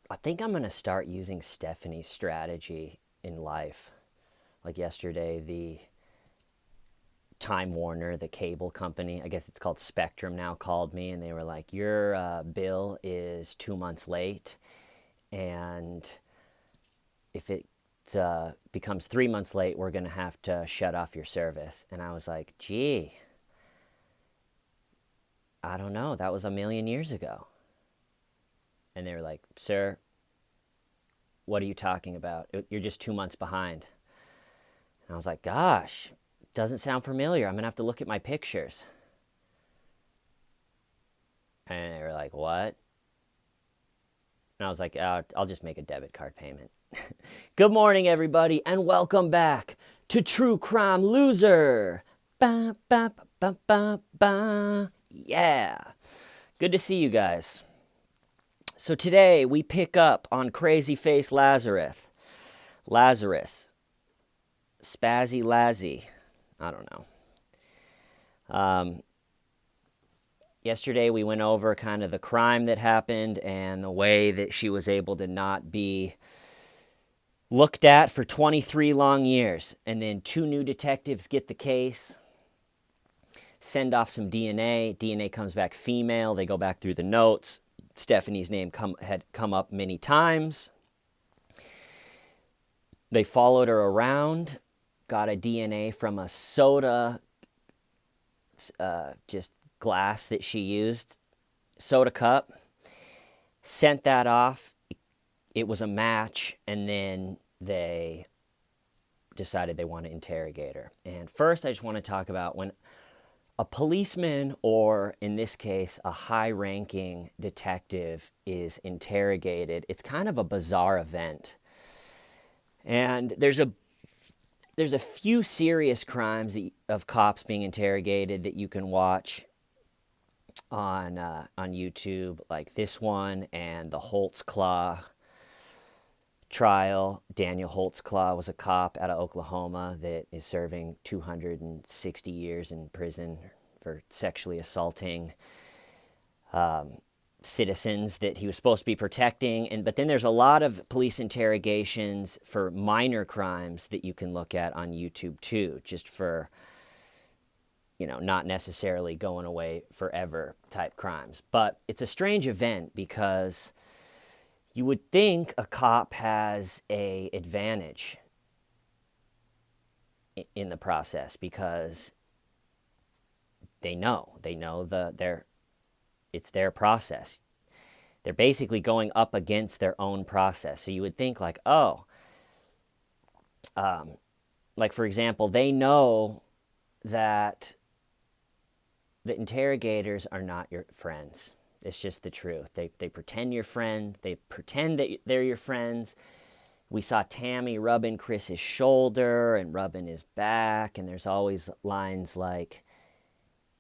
I think I'm going to start using Stephanie's strategy in life. Like yesterday, the Time Warner, the cable company, I guess it's called Spectrum now, called me and they were like, your bill is 2 months late. And if it becomes 3 months late, we're going to have to shut off your service. And I was like, gee, I don't know. That was a million years ago. And they were like, sir, what are you talking about? You're just 2 months behind. And I was like, gosh, doesn't sound familiar. I'm going to have to look at my pictures. And they were like, what? And I was like, I'll just make a debit card payment. Good morning, everybody, and welcome back to True Crime Loser. Ba, ba, ba, ba, ba, ba. Yeah. Good to see you guys. So today we pick up on Crazy Face Lazarus. Spazzy Lazzy. I don't know. Yesterday we went over kind of the crime that happened and the way that she was able to not be looked at for 23 long years. And then 2 new detectives get the case, send off some DNA. DNA comes back female. They go back through the notes. Stephanie's name had come up many times. They followed her around, got a DNA from a soda, just glass that she used, soda cup, sent that off. It was a match, and then they decided they want to interrogate her. And first, I just want to talk about when a policeman, or in this case, a high-ranking detective, is interrogated. It's kind of a bizarre event. And there's a few serious crimes of cops being interrogated that you can watch on YouTube, like this one and the Holtzclaw trial. Daniel Holtzclaw was a cop out of Oklahoma that is serving 260 years in prison for sexually assaulting citizens that he was supposed to be protecting. But then there's a lot of police interrogations for minor crimes that you can look at on YouTube too, just for, not necessarily going away forever type crimes. But it's a strange event because you would think a cop has an advantage in the process because they know it's their process. They're basically going up against their own process. So you would think like, like for example, they know that the interrogators are not your friends. It's just the truth. They pretend you're friend. They pretend that they're your friends. We saw Tammy rubbing Chris's shoulder and rubbing his back, and there's always lines like,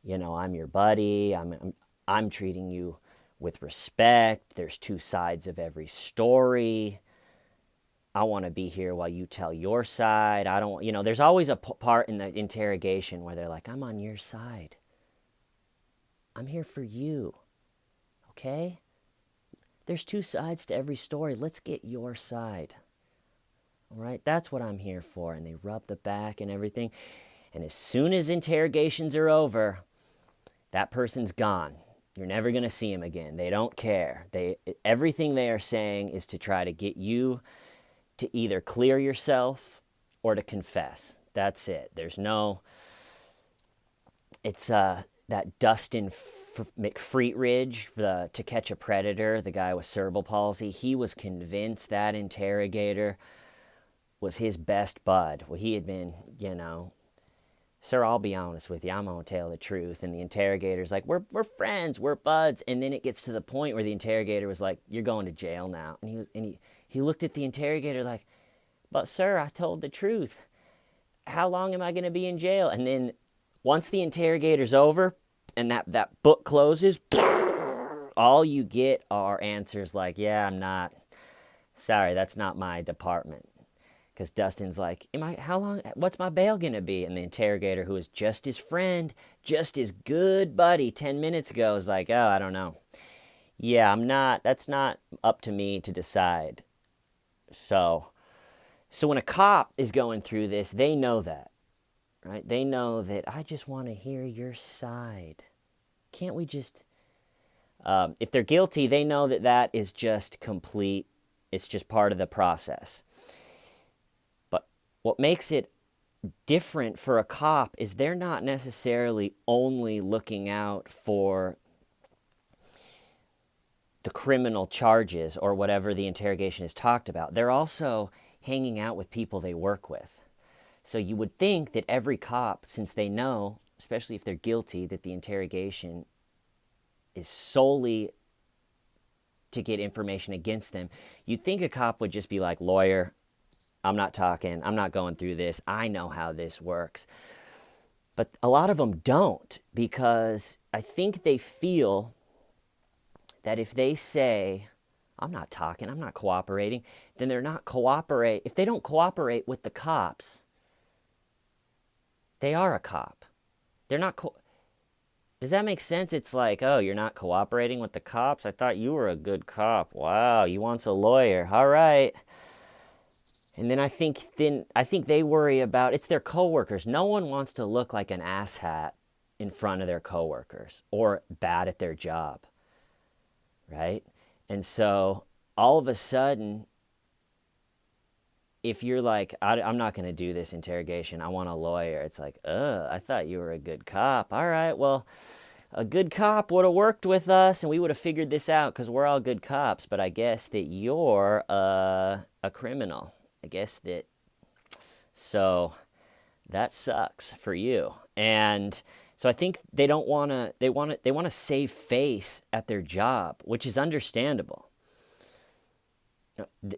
I'm your buddy. I'm treating you with respect. There's 2 sides of every story. I want to be here while you tell your side. I don't, there's always a part in the interrogation where they're like, I'm on your side. I'm here for you. Okay? There's 2 sides to every story. Let's get your side. All right? That's what I'm here for. And they rub the back and everything. And as soon as interrogations are over, that person's gone. You're never going to see him again. They don't care. Everything they are saying is to try to get you to either clear yourself or to confess. That's it. There's no... It's that Dustin McFreetridge, To Catch a Predator, the guy with cerebral palsy. He was convinced that interrogator was his best bud. Well, he had been, sir, I'll be honest with you. I'm going to tell the truth. And the interrogator's like, we're friends. We're buds. And then it gets to the point where the interrogator was like, you're going to jail now. And he looked at the interrogator like, but sir, I told the truth. How long am I going to be in jail? And then once the interrogator's over and that book closes, all you get are answers like, yeah, I'm not. Sorry, that's not my department. Because Dustin's like, how long, what's my bail going to be? And the interrogator, who is just his friend, just his good buddy 10 minutes ago, is like, oh, I don't know. Yeah, that's not up to me to decide. So, so when a cop is going through this, they know that, right? They know that I just want to hear your side. Can't we just, if they're guilty, they know that that is just complete, it's just part of the process. But what makes it different for a cop is they're not necessarily only looking out for the criminal charges or whatever the interrogation is talked about. They're also hanging out with people they work with. So you would think that every cop, since they know, especially if they're guilty, that the interrogation is solely to get information against them, you'd think a cop would just be like, lawyer, I'm not talking, I'm not going through this, I know how this works. But a lot of them don't, because I think they feel that if they say, I'm not talking, I'm not cooperating, then they're not cooperate. If they don't cooperate with the cops, they are a cop. They're not Does that make sense? It's like, oh, you're not cooperating with the cops? I thought you were a good cop. Wow, you want a lawyer. All right. And then I think they worry about, it's their coworkers. No one wants to look like an asshat in front of their coworkers or bad at their job, right? And so all of a sudden, if you're like, I'm not going to do this interrogation, I want a lawyer, it's like, I thought you were a good cop. All right, well, a good cop would have worked with us and we would have figured this out because we're all good cops, but I guess that you're a criminal. I guess that, so that sucks for you. And so I think they don't want to, they want to save face at their job, which is understandable.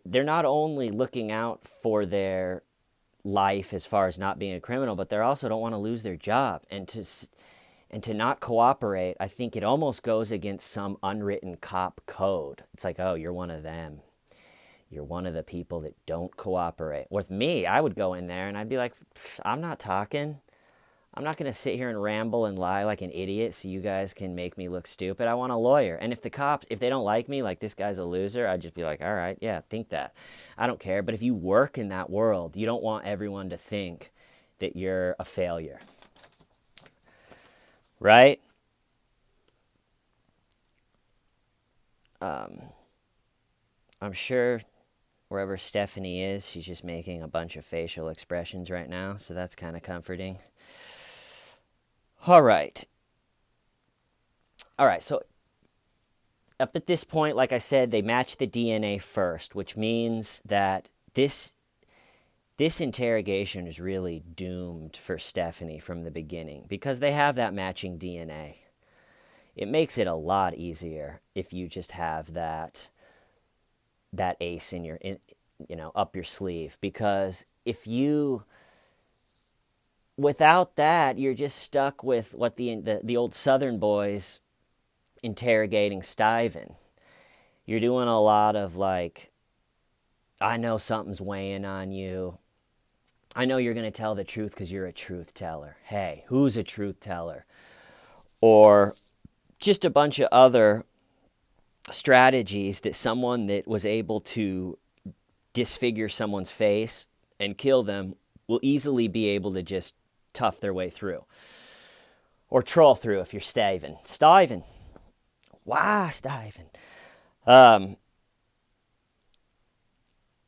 They're not only looking out for their life as far as not being a criminal, but they also don't want to lose their job. And to not cooperate, I think it almost goes against some unwritten cop code. It's like, oh, you're one of them. You're one of the people that don't cooperate. With me, I would go in there and I'd be like, I'm not talking. I'm not going to sit here and ramble and lie like an idiot so you guys can make me look stupid. I want a lawyer. And if the cops, if they don't like me, like this guy's a loser, I'd just be like, all right, yeah, think that. I don't care. But if you work in that world, you don't want everyone to think that you're a failure. Right? I'm sure wherever Stephanie is, she's just making a bunch of facial expressions right now, so that's kind of comforting. All right, so up at this point, like I said, they match the DNA first, which means that this interrogation is really doomed for Stephanie from the beginning because they have that matching DNA. It makes it a lot easier if you just have that ace in your, up your sleeve, because if you, without that, you're just stuck with what the old Southern boys interrogating Stuyven. You're doing a lot of like, I know something's weighing on you. I know you're going to tell the truth because you're a truth teller. Hey, who's a truth teller? Or just a bunch of other strategies that someone that was able to disfigure someone's face and kill them will easily be able to just tough their way through. Or troll through if you're Stuyven. Why Stuyven?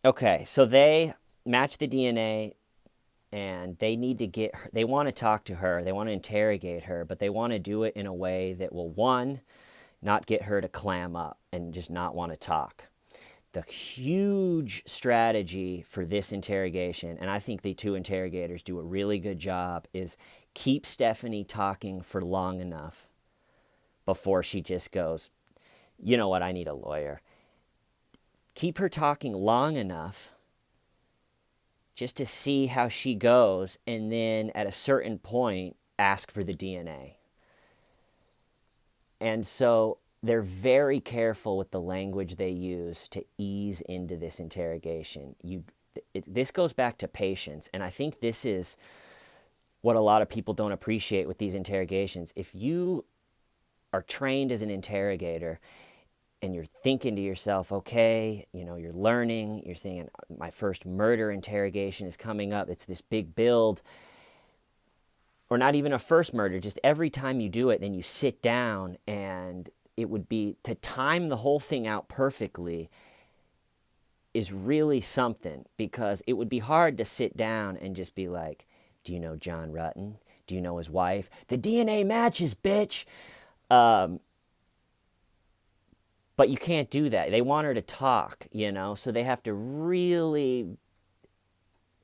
Okay, so they match the DNA and they need to get her, they want to talk to her, they want to interrogate her, but they want to do it in a way that will, one, not get her to clam up and just not want to talk. The huge strategy for this interrogation, and I think the two interrogators do a really good job, is keep Stephanie talking for long enough before she just goes, you know what, I need a lawyer. Keep her talking long enough just to see how she goes, and then at a certain point, ask for the DNA. And so they're very careful with the language they use to ease into this interrogation. This goes back to patience, and I think this is what a lot of people don't appreciate with these interrogations. If you are trained as an interrogator, and you're thinking to yourself, okay, you're learning, you're saying, my first murder interrogation is coming up. It's this big build. Or not even a first murder, just every time you do it, then you sit down, and it would be to time the whole thing out perfectly is really something, because it would be hard to sit down and just be like, do you know John Rutten? Do you know his wife? The DNA matches, bitch. But you can't do that. They want her to talk, so they have to really,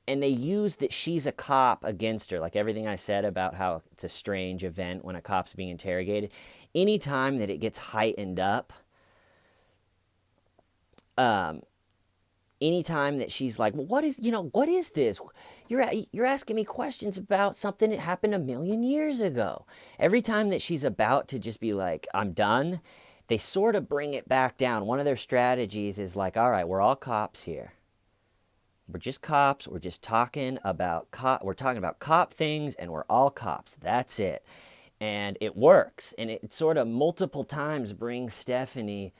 and they use that she's a cop against her, like everything I said about how it's a strange event when a cop's being interrogated. Anytime that it gets heightened up, anytime that she's like, well, what is this? You're asking me questions about something that happened 1,000,000 years ago. Every time that she's about to just be like, I'm done, they sort of bring it back down. One of their strategies is like, all right, we're all cops here. We're just cops. We're just talking about we're talking about cop things, and we're all cops. That's it. And it works. And it sort of multiple times brings Stephanie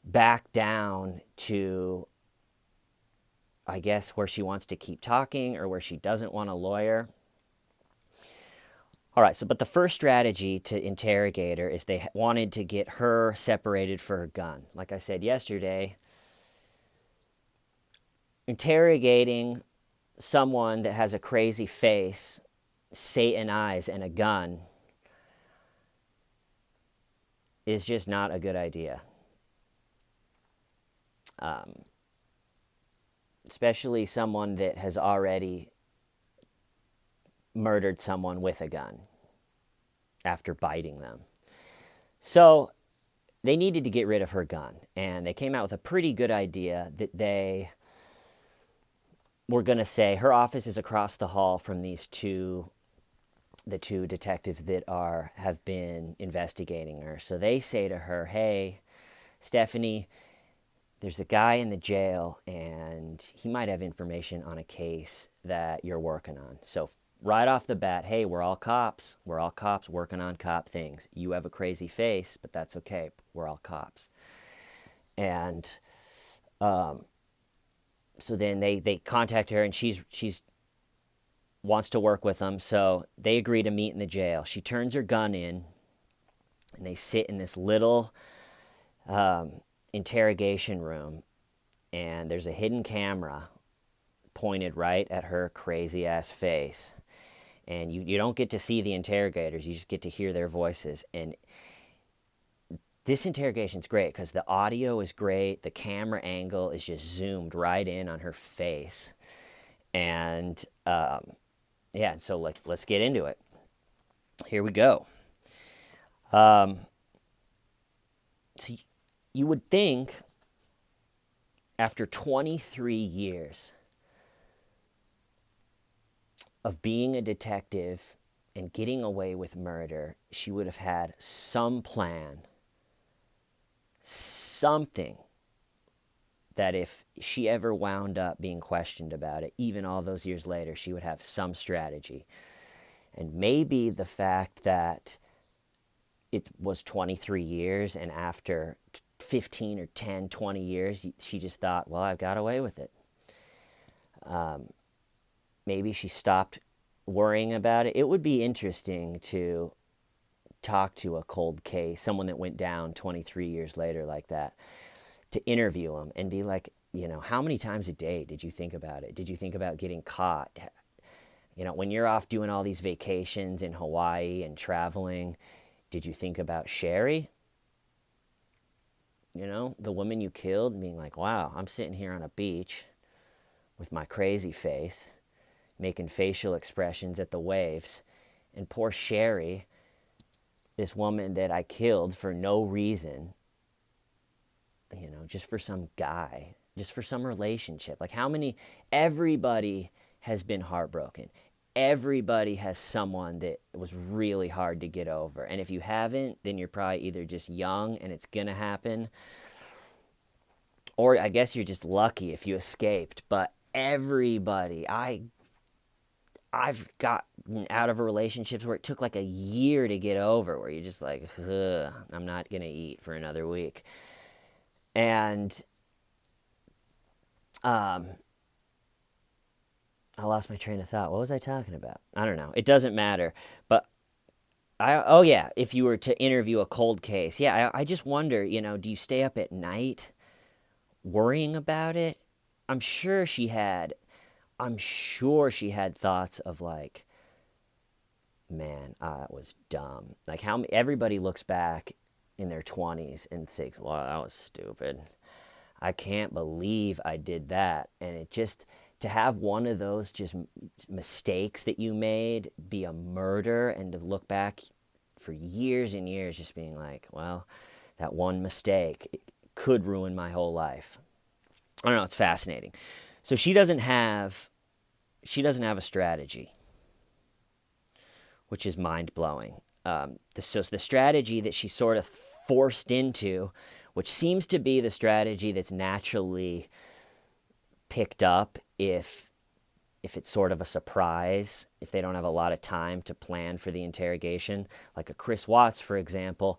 back down to, I guess, where she wants to keep talking or where she doesn't want a lawyer. All right, but the first strategy to interrogate her is they wanted to get her separated for her gun. Like I said yesterday, interrogating someone that has a crazy face, Satan eyes, and a gun is just not a good idea. Especially someone that has already murdered someone with a gun after biting them. So they needed to get rid of her gun, and they came out with a pretty good idea that they were going to say her office is across the hall from the two detectives that have been investigating her. So they say to her, hey, Stephanie, there's a guy in the jail, and he might have information on a case that you're working on. So right off the bat, hey, we're all cops. We're all cops working on cop things. You have a crazy face, but that's okay. We're all cops. And so then they contact her, and she's wants to work with them. So they agree to meet in the jail. She turns her gun in, and they sit in this little interrogation room, and there's a hidden camera pointed right at her crazy ass face, and you don't get to see the interrogators, you just get to hear their voices. And this interrogation's great because the audio is great, the camera angle is just zoomed right in on her face, and so let's get into it. Here we go. So you would think after 23 years of being a detective and getting away with murder, she would have had some plan, something that if she ever wound up being questioned about it, even all those years later, she would have some strategy. And maybe the fact that it was 23 years, and after 15 or 10, 20 years, she just thought, well, I've got away with it. Maybe she stopped worrying about it. It would be interesting to talk to a cold case, someone that went down 23 years later like that, to interview them and be like, how many times a day did you think about it? Did you think about getting caught? When you're off doing all these vacations in Hawaii and traveling, did you think about Sherry? The woman you killed, being like, wow, I'm sitting here on a beach with my crazy face, making facial expressions at the waves, and poor Sherry, this woman that I killed for no reason, just for some guy, just for some relationship. Like everybody has been heartbroken. Everybody has someone that was really hard to get over. And if you haven't, then you're probably either just young and it's going to happen, or I guess you're just lucky if you escaped. But everybody, I I've gotten out of relationships where it took like a year to get over, where you're just like, ugh, I'm not going to eat for another week. And I lost my train of thought. What was I talking about? I don't know. It doesn't matter. But oh yeah, if you were to interview a cold case, yeah, I just wonder, do you stay up at night worrying about it? I'm sure she had thoughts of like, man, that was dumb. Like how everybody looks back in their 20s and thinks, well, that was stupid. I can't believe I did that. And it just, to have one of those just mistakes that you made be a murder, and to look back for years and years just being like, well, that one mistake, it could ruin my whole life. I don't know, it's fascinating. So she doesn't have a strategy, which is mind-blowing. So the strategy that she's sort of forced into, which seems to be the strategy that's naturally picked up if it's sort of a surprise, if they don't have a lot of time to plan for the interrogation. Like a Chris Watts, for example,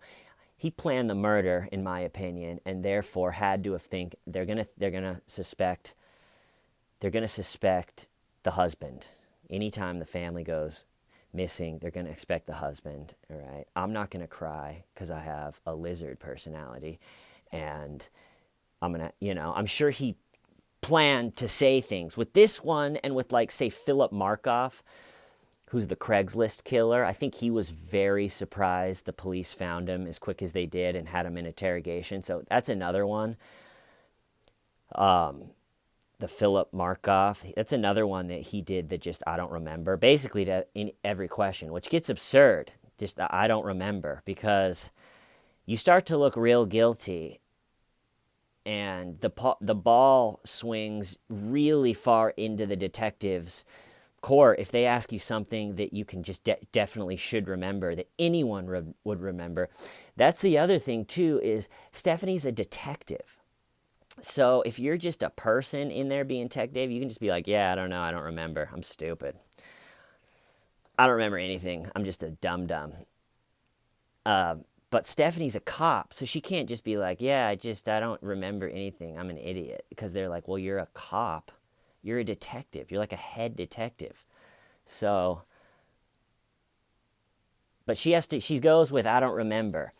he planned the murder, in my opinion, and therefore had to have think they're gonna suspect the husband. Anytime the family goes missing, they're going to expect the husband, all right? I'm not going to cry because I have a lizard personality, and I'm sure he planned to say things. With this one, and with, like, say, Philip Markoff, who's the Craigslist killer, I think he was very surprised the police found him as quick as they did and had him in interrogation. So that's another one. The Philip Markoff, that's another one that he did that just I don't remember, basically in every question, which gets absurd, just I don't remember, because you start to look real guilty, and the ball swings really far into the detective's court if they ask you something that you can just definitely should remember, that anyone would remember. That's the other thing, too, is Stephanie's a detective. So if you're just a person in there being detective, you can just be like, yeah, I don't know, I don't remember, I'm stupid. I don't remember anything, I'm just a dum-dum. But Stephanie's a cop, so she can't just be like, yeah, I don't remember anything, I'm an idiot. Because they're like, well, you're a cop, you're a detective, you're like a head detective. So, but she goes with, I don't remember.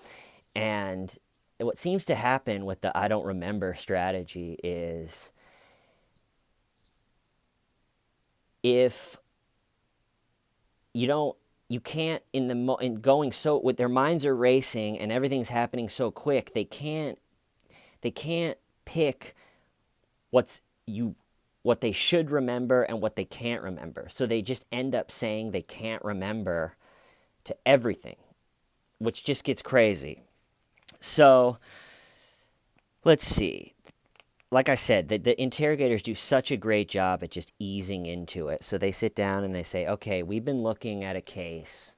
And what seems to happen with the I don't remember strategy is, if you can't, in going so, with their minds are racing and everything's happening so quick, they can't pick what they should remember and what they can't remember. So they just end up saying they can't remember to everything, which just gets crazy. So, let's see. Like I said, the interrogators do such a great job at just easing into it. So they sit down and they say, okay, we've been looking at a case,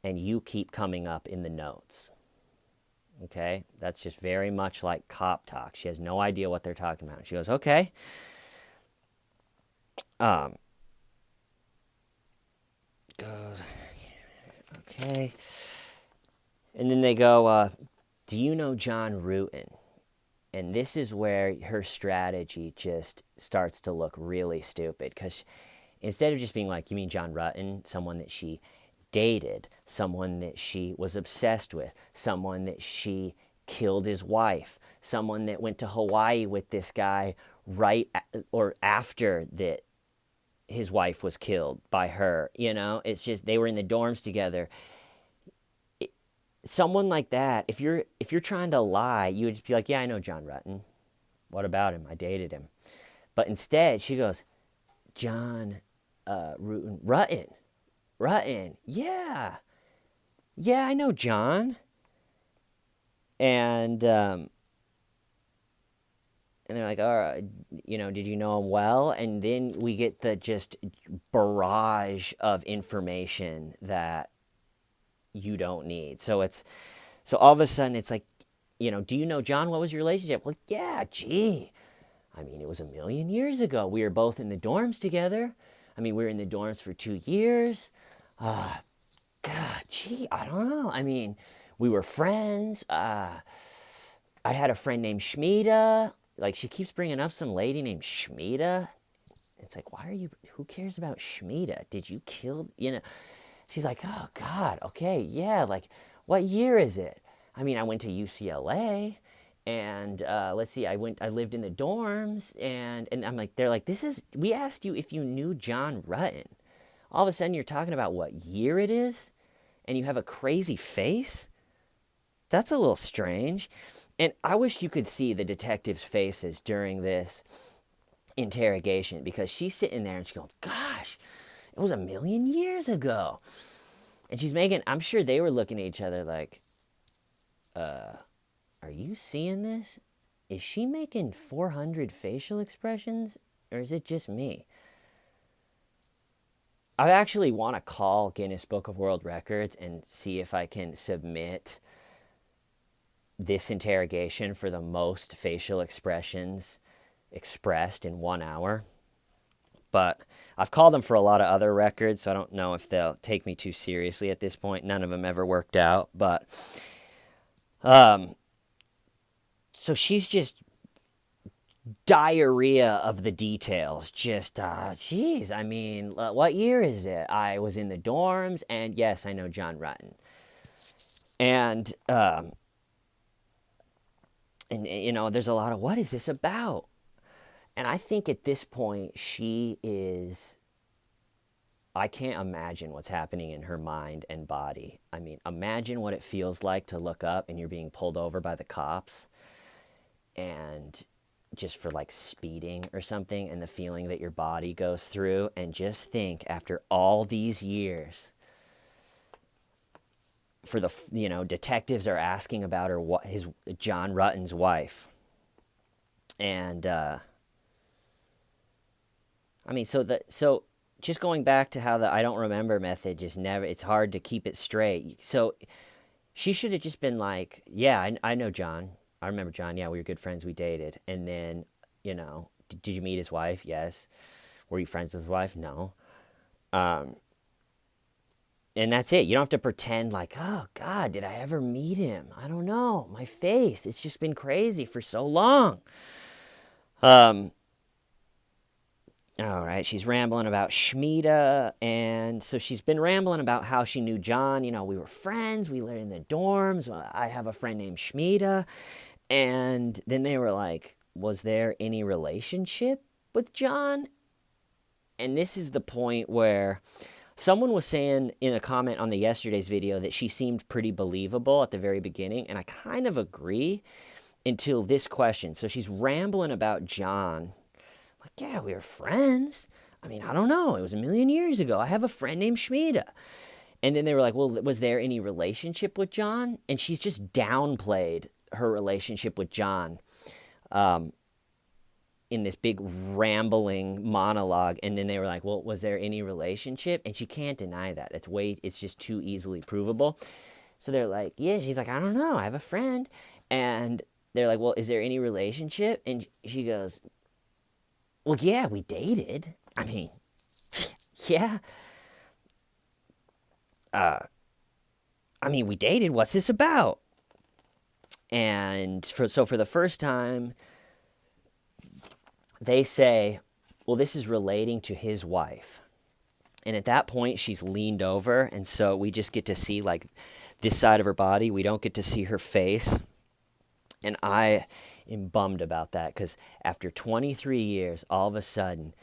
and you keep coming up in the notes. Okay? That's just very much like cop talk. She has no idea what they're talking about. She goes, okay. Okay. And then they go, do you know John Rutan? And this is where her strategy just starts to look really stupid, because instead of just being like, you mean John Rutan, someone that she dated, someone that she was obsessed with, someone that she killed his wife, someone that went to Hawaii with this guy right or after that his wife was killed by her, it's just they were in the dorms together. Someone like that, if you're trying to lie, you would just be like, yeah, I know John Rutan. What about him? I dated him. But instead, she goes, John Rutan. Yeah, I know John. And they're like, all right, did you know him well? And then we get the just barrage of information that you don't need. So all of a sudden it's like, do you know John? What was your relationship? Well, yeah, gee. I mean, it was a million years ago. We were both in the dorms together. I mean, we were in the dorms for 2 years. God, gee, I don't know. I mean, we were friends. I had a friend named Shmita. Like, she keeps bringing up some lady named Shmita. It's like, why are you, who cares about Shmita? Did you kill, She's like, oh, God, okay, yeah, like, what year is it? I mean, I went to UCLA, and let's see, I lived in the dorms, and I'm like, they're like, we asked you if you knew John Rutten. All of a sudden, you're talking about what year it is, and you have a crazy face? That's a little strange. And I wish you could see the detectives' faces during this interrogation, because she's sitting there and she's going, gosh, it was 1,000,000 years ago. And she's making, I'm sure they were looking at each other like, are you seeing this? Is she making 400 facial expressions, or is it just me? I actually want to call Guinness Book of World Records and see if I can submit this interrogation for the most facial expressions expressed in 1 hour. But I've called them for a lot of other records, so I don't know if they'll take me too seriously at this point. None of them ever worked out. But so she's just diarrhea of the details. Just, geez, I mean, what year is it? I was in the dorms, and yes, I know John Rutten. And there's a lot of, what is this about? And I think at this point, I can't imagine what's happening in her mind and body. I mean, imagine what it feels like to look up and you're being pulled over by the cops, and just for like speeding or something, and the feeling that your body goes through. And just think, after all these years, for the, detectives are asking about her, John Rutten's wife. And I mean, so just going back to how the I don't remember method it's hard to keep it straight. So she should have just been like, yeah, I know John. I remember John. Yeah, we were good friends. We dated. And then, did you meet his wife? Yes. Were you friends with his wife? No. And that's it. You don't have to pretend like, oh, God, did I ever meet him? I don't know. My face. It's just been crazy for so long. All right, she's rambling about Shmita, and so she's been rambling about how she knew John. We were friends. We lived in the dorms. I have a friend named Shmita. And then they were like, was there any relationship with John? And this is the point where someone was saying in a comment on the yesterday's video that she seemed pretty believable at the very beginning, and I kind of agree until this question. So she's rambling about John. Like, yeah, we were friends. I mean, I don't know. It was 1,000,000 years ago. I have a friend named Shmita. And then they were like, well, was there any relationship with John? And she's just downplayed her relationship with John in this big rambling monologue. And then they were like, well, was there any relationship? And she can't deny that. It's just too easily provable. So they're like, yeah. She's like, I don't know. I have a friend. And they're like, well, is there any relationship? And she goes, well, yeah, we dated. I mean, yeah. I mean, we dated. What's this about? And for the first time, they say, well, this is relating to his wife. And at that point, she's leaned over, and so we just get to see, like, this side of her body. We don't get to see her face. And I am bummed about that, because after 23 years, all of a sudden,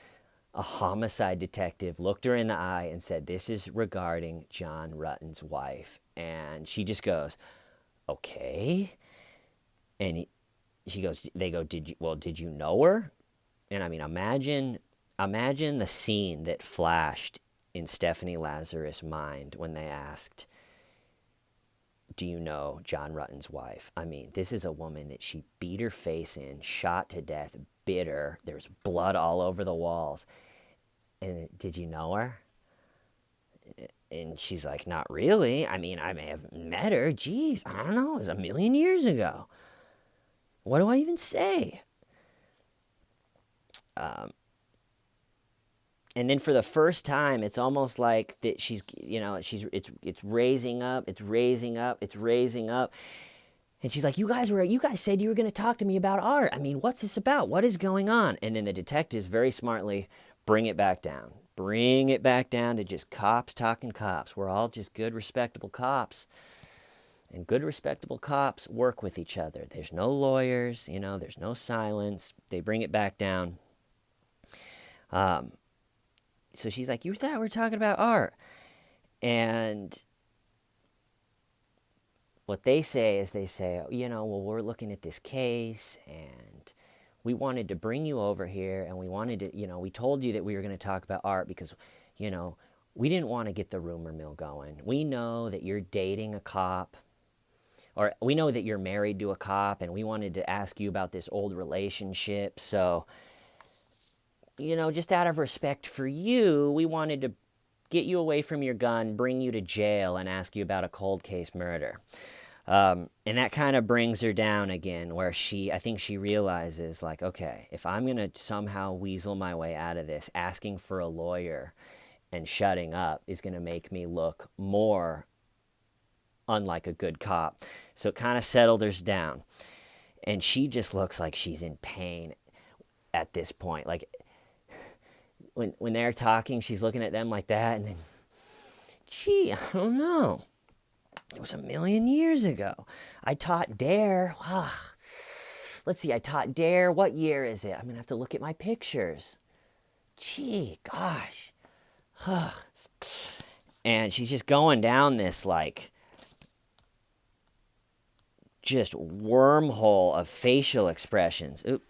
a homicide detective looked her in the eye and said, this is regarding John Rutten's wife. And she just goes, okay. And they go, did you know her? And I mean, imagine the scene that flashed in Stephanie Lazarus' mind when they asked, do you know John Rutten's wife? I mean, this is a woman that she beat her face in, shot to death, bit her. There's blood all over the walls. And did you know her? And she's like, not really. I mean, I may have met her. Geez, I don't know. It was 1,000,000 years ago. What do I even say? And then for the first time, it's almost like that she's, it's raising up, it's raising up, it's raising up. And she's like, you guys said you were going to talk to me about art. I mean, what's this about? What is going on? And then the detectives very smartly bring it back down. Bring it back down to just cops talking cops. We're all just good, respectable cops. And good, respectable cops work with each other. There's no lawyers, there's no silence. They bring it back down. So she's like, you thought we were talking about art. And what they say is well, we're looking at this case and we wanted to bring you over here and we wanted to, we told you that we were going to talk about art because, we didn't want to get the rumor mill going. We know that you're dating a cop, or we know that you're married to a cop, and we wanted to ask you about this old relationship. So, just out of respect for you, we wanted to get you away from your gun, bring you to jail, and ask you about a cold case murder. And that kind of brings her down again, where I think she realizes, like, okay, if I'm going to somehow weasel my way out of this, asking for a lawyer and shutting up is going to make me look more unlike a good cop. So it kind of settled her down. And she just looks like she's in pain at this point. Like, when they're talking, she's looking at them like that, and then, I don't know. It was 1,000,000 years ago. I taught DARE. Let's see, I taught DARE. What year is it? I'm going to have to look at my pictures. Gosh. And she's just going down this, like, just wormhole of facial expressions. Oop.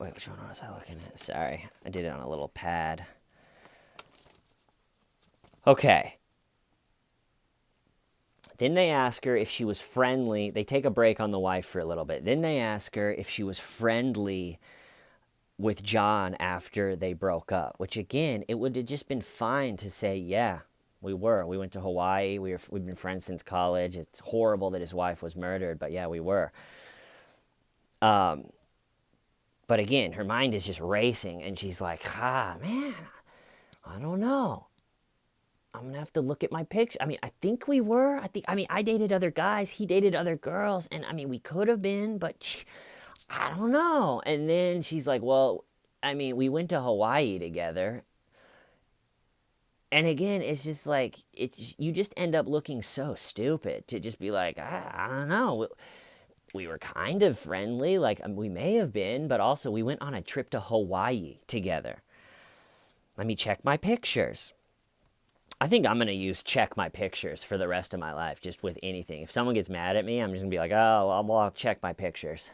Wait, which one was I looking at? Sorry, I did it on a little pad. Okay. Then they ask her if she was friendly. They take a break on the wife for a little bit. Then they ask her if she was friendly with John after they broke up, which, again, it would have just been fine to say, yeah, we were. We went to Hawaii. We've been friends since college. It's horrible that his wife was murdered, but yeah, we were. But again, her mind is just racing, and she's like, man, I don't know. I'm going to have to look at my picture. I mean, I think we were. I dated other guys. He dated other girls. And, we could have been, but I don't know. And then she's like, well, we went to Hawaii together. And again, it's just like, you just end up looking so stupid to just be like, I don't know. We were kind of friendly, like we may have been, but also we went on a trip to Hawaii together. Let me check my pictures. I think I'm going to use check my pictures for the rest of my life, just with anything. If someone gets mad at me, I'm just going to be like, I'll check my pictures.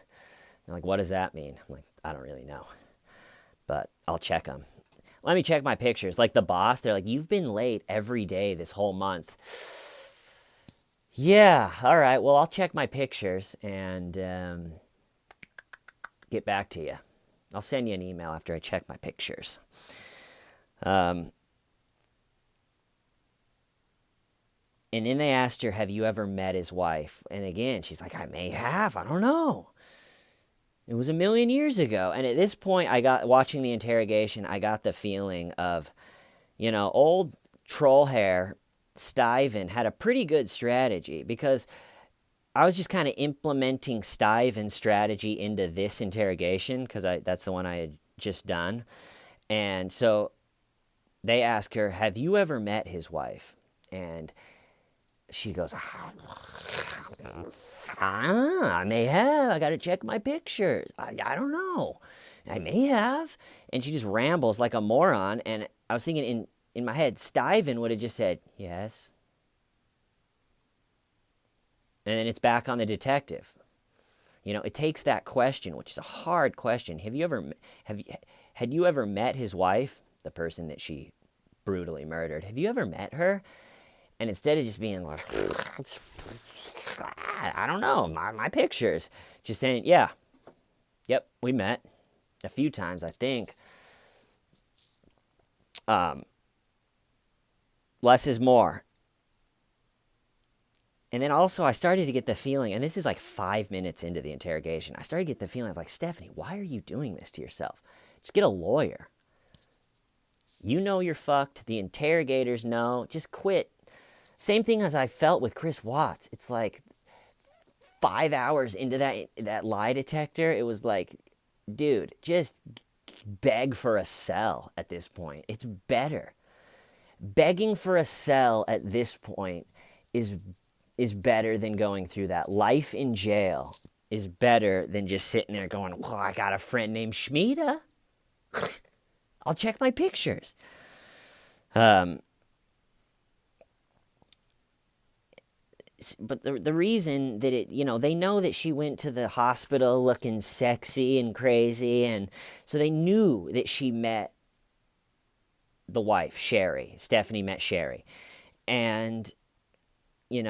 They're like, what does that mean? I'm like, I don't really know, but I'll check them. Let me check my pictures. Like the boss, they're like, you've been late every day this whole month. Yeah, all right. Well, I'll check my pictures and get back to you. I'll send you an email after I check my pictures. And then they asked her, have you ever met his wife? And again, she's like, I may have. I don't know. It was 1,000,000 years ago. And at this point, watching the interrogation, I got the feeling of, old troll hair Stuyven had a pretty good strategy, because I was just kind of implementing Stuyven's strategy into this interrogation, because that's the one I had just done. And so they ask her, have you ever met his wife? And she goes, I may have. I got to check my pictures. I don't know. I may have. And she just rambles like a moron. And I was thinking in my head, Stuyven would have just said, yes. And then it's back on the detective. It takes that question, which is a hard question. Had you ever met his wife, the person that she brutally murdered? Have you ever met her? And instead of just being like, I don't know, my pictures, just saying, yeah, yep, we met a few times, I think. Less is more. And then also I started to get the feeling, and this is like 5 minutes into the interrogation, I started to get the feeling of like, Stephanie, why are you doing this to yourself? Just get a lawyer. You know you're fucked. The interrogators know. Just quit. Same thing as I felt with Chris Watts. It's like 5 hours into that lie detector, it was like, dude, just beg for a cell at this point. It's better. Begging for a cell at this point is better than going through that. Life in jail is better than just sitting there going, well, I got a friend named Shmita. I'll check my pictures. But the reason that they know that she went to the hospital looking sexy and crazy, and so they knew that she met the wife, Sherry. Stephanie met Sherry. And,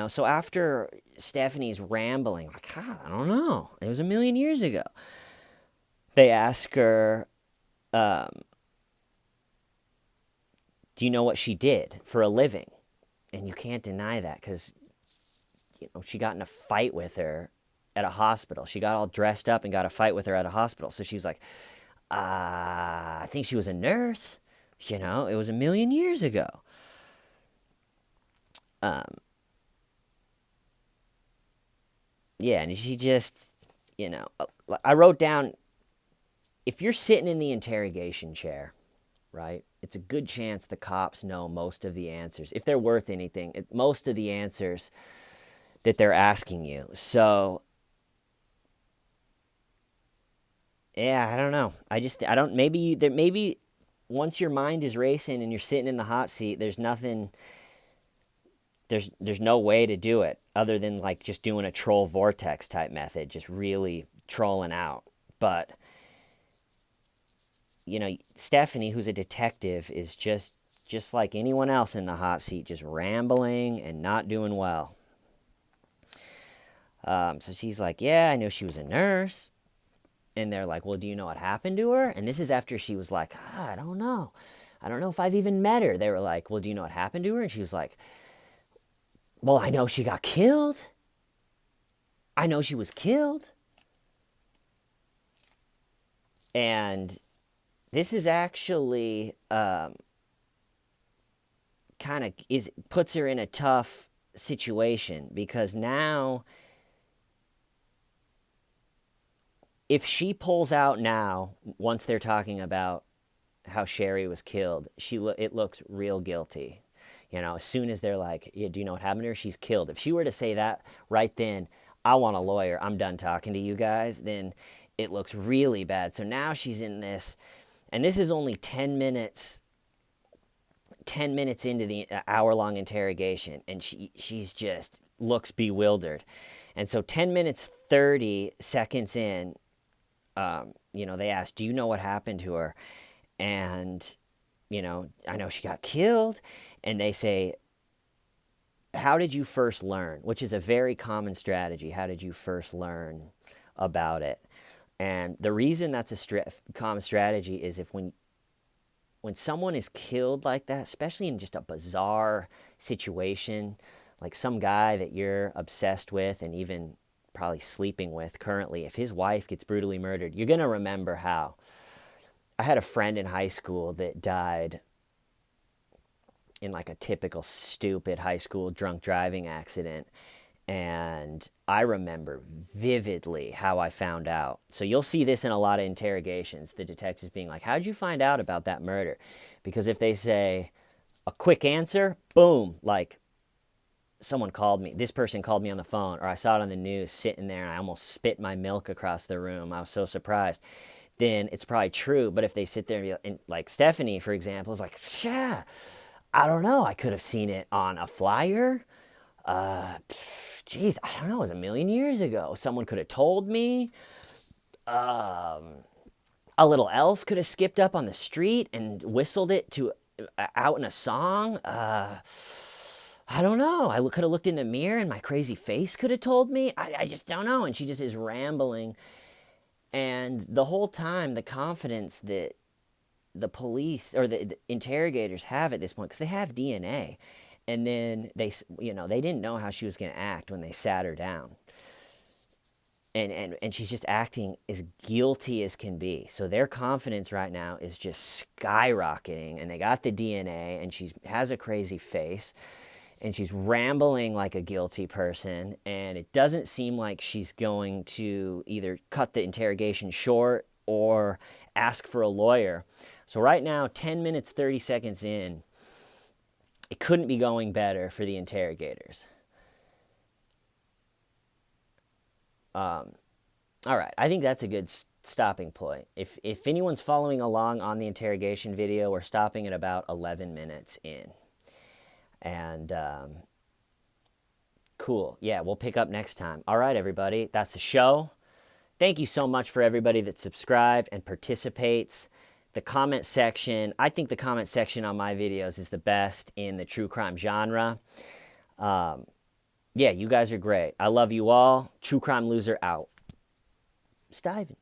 so after Stephanie's rambling, like, God, I don't know. It was a million years ago. They ask her, do you know what she did for a living? And you can't deny that because, she got in a fight with her at a hospital. She got all dressed up and got a fight with her at a hospital. So she was like, I think she was a nurse. It was a million years ago. Yeah, and she just, I wrote down, if you're sitting in the interrogation chair, right, it's a good chance the cops know most of the answers. If they're worth anything, most of the answers that they're asking you. So, yeah, I don't know. Maybe once your mind is racing and you're sitting in the hot seat, there's no way to do it other than like just doing a troll vortex type method, just really trolling out. But, Stephanie, who's a detective, is just like anyone else in the hot seat, just rambling and not doing well. So she's like, yeah, I know she was a nurse. And they're like, well, do you know what happened to her? And this is after she was like, I don't know. I don't know if I've even met her. They were like, well, do you know what happened to her? And she was like, well, I know she got killed. I know she was killed. And this is actually puts her in a tough situation because now, if she pulls out now, once they're talking about how Sherry was killed, it looks real guilty. As soon as they're like, yeah, do you know what happened to her? She's killed. If she were to say that right then, I want a lawyer, I'm done talking to you guys, then it looks really bad. So now she's in this, and this is only 10 minutes into the hour-long interrogation, and she's just looks bewildered. And so 10 minutes, 30 seconds in, they ask, do you know what happened to her? And, I know she got killed. And they say, how did you first learn? Which is a very common strategy. How did you first learn about it? And the reason that's a common strategy is if when someone is killed like that, especially in just a bizarre situation, like some guy that you're obsessed with and even probably sleeping with currently, if his wife gets brutally murdered, you're going to remember how. I had a friend in high school that died in like a typical stupid high school drunk driving accident. And I remember vividly how I found out. So you'll see this in a lot of interrogations, the detectives being like, how'd you find out about that murder? Because if they say a quick answer, boom, like someone called me, this person called me on the phone, or I saw it on the news sitting there and I almost spit my milk across the room. I was so surprised. Then it's probably true. But if they sit there and like Stephanie, for example, is like, yeah, I don't know. I could have seen it on a flyer. Geez, I don't know. It was a million years ago. Someone could have told me. A little elf could have skipped up on the street and whistled it out in a song. I don't know. I could have looked in the mirror and my crazy face could have told me. I just don't know. And she just is rambling. And the whole time, the confidence that the police or the interrogators have at this point, because they have DNA, And then they didn't know how she was going to act when they sat her down. And she's just acting as guilty as can be. So their confidence right now is just skyrocketing. And they got the DNA, and she has a crazy face, and she's rambling like a guilty person. And it doesn't seem like she's going to either cut the interrogation short or ask for a lawyer. So right now, 10 minutes, 30 seconds in, it couldn't be going better for the interrogators. All right, I think that's a good stopping point. If anyone's following along on the interrogation video, we're stopping at about 11 minutes in. And cool. Yeah, we'll pick up next time. All right, everybody, that's the show. Thank you so much for everybody that subscribed and participates. The comment section, I think the comment section on my videos is the best in the true crime genre. Yeah, you guys are great. I love you all. True Crime Loser out. Stiven.